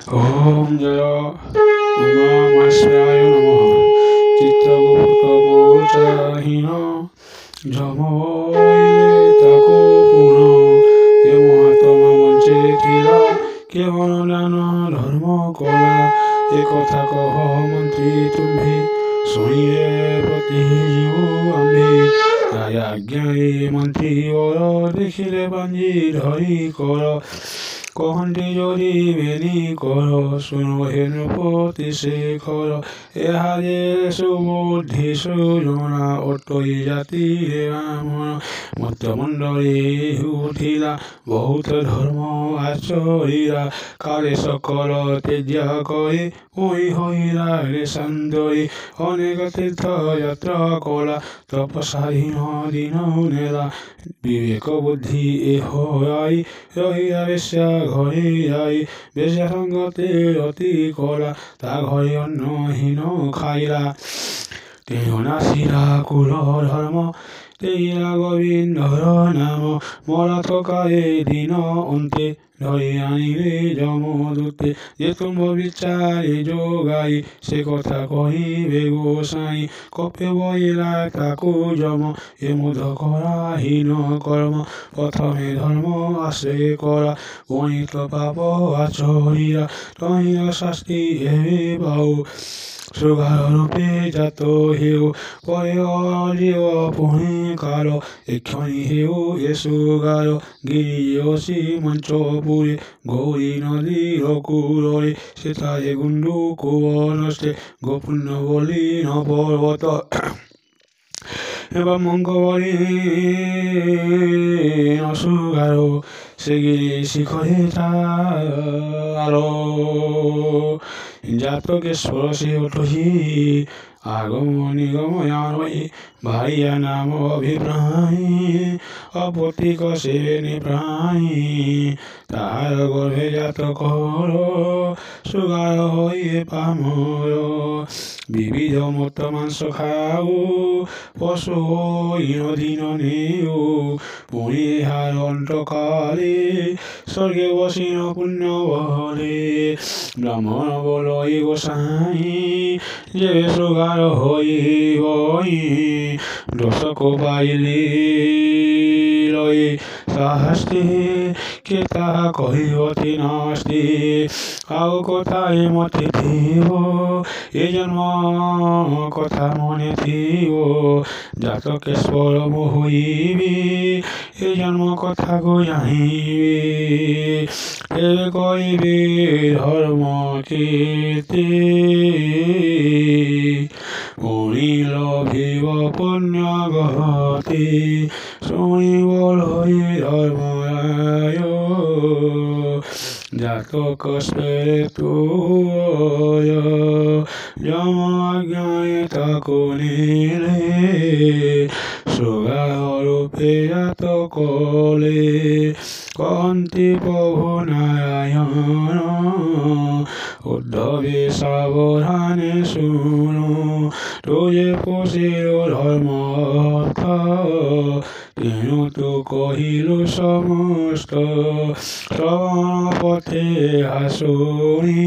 ওম জয় উমামাশ্রায় নমঃ চিত্রগুপ্তগোচরহীন ঝমইলে তাকো পুনঃ এ মহাত্মা মঞ্চে থিলা কেবল জ্ঞান ধর্ম কলা এ কথা কহ মন্ত্রী তুমি শুনিলে প্রতি জীব আম্ভি তাই আজ্ঞায়ে মন্ত্রী বর দেখিলে পাঞ্জি ধরি কর কহন্তি যদি বেনি কর শুনো হে নৃপতি শেখর এহারে সুবুদ্ধি সুজনা অট্টই জাতি রে ব্রাহ্মণ মধ্যমণ্ডলে উঠিলা বহুত ধর্ম আচরিলা কালে সকল তেজ্য করে ওই হইলা রে সান্দরি অনেক তীর্থ যাত্রা কলা তপস্যাহীন দিন নেলা বিবেক বুদ্ধি এ হয় রহিয়া বেশ্যা ঘরে যাই বেশ্যা সঙ্গতে অতি কলা তা ঘরে অন্নহীন খাইলা তেও নাসিলা কুল ধর্ম তেইলা গোবিন্দর নাম মরা থকায়ে দিন অন্তে ধরে আনিলে যমদূতে যে তুম্ভ বিচারে যোগাই সে কথা কহিবে গোসাই কপে বইলা তাকু যম এ মুধ করাহীন কর্ম প্রথমে ধর্ম আশ্রয় করা গণিত পাপ আচরিয়া তহিন শাস্তি হেবে পাও সুগার রূপে জাত হেউ পরে অজীব পুনে কাল এক্ষণি হেউ এ সুগার গিরিয়সী মঞ্চপুরে গৌরী নদীর কূলরে সেথায় গুণ্ডু কুবনষ্টে গোপুণ্য বলি ন পর্বত এবার মঙ্গবলী অসুগার সে গিরি শিখরে তার জাতকেশ্বর সে ওঠহি আগম নিগময়ানই ভাইয়া নাম অভিপ্রায় অপতিক সেবেনি প্রায় তাহার গর্ভে জাত কর সুগার হইয়ে পামর বিবিধ মত মাংস খাও পশু দিন নেও পুরী হার অন্তকালে স্বর্গে বসিন পুণ্য বলে ব্রাহ্মণ বল গোসাই যে সুগার হইব দশক পাইলে লয়ে শাস্তি কে তাহা কহিবতি নাস্তি আও কথায় মতে থিব এ জন্ম কথা মনে থিব জাতকেশ্বর হইবি এ জন্ম কথা গো জানিবে এবে কইবে ধর্ম কীর্তি শুনিল ভিব পুণ্য গতি শুনিব হয়ে ধর্মরায় জাতক স্পেরে তুয় যম আজ্ঞায় তাকু নিলে সুগার রূপে জাত কলে কন্তি প্রভু নারায়ণ উদ্ধবে সাবধানে শুনো তুজে পোষিল ধর্ম তেণু তু কহিলু সমস্ত শ্রবণ পথে হাসুনি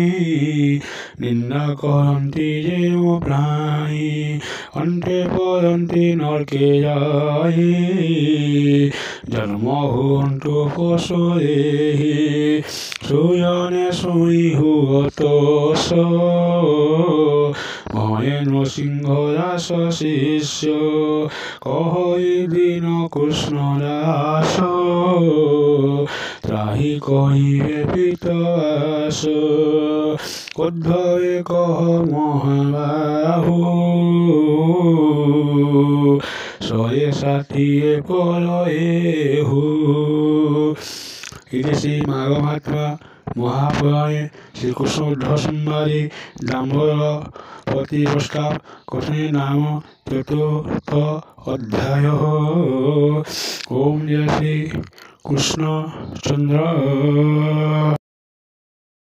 নিন্দা করন্তি যে মো প্রাণী অন্তে পদন্তি নরকে যাই জন্ম হুন্তু পশু দেহি সুজনে শুনি হুগত মহেন্দ্র সিংহ দাস শিষ্য কহই দিন কৃষ্ণ দাস ত্রাহি কহিবে পিতাস উদ্ধবে কহ মহাবাহু শয়ে সাথিয়ে পলয়েহু ইতি শ্রী মাঘ মাহাত্ম্য মহাপুরাণে শ্রীকৃষ্ণ উদ্ধব সংবাদে দাম্ভর প্রতি প্রস্তাব কথনে নাম চতুর্থ অধ্যায়। ওম জয় শ্রী কৃষ্ণ চন্দ্র।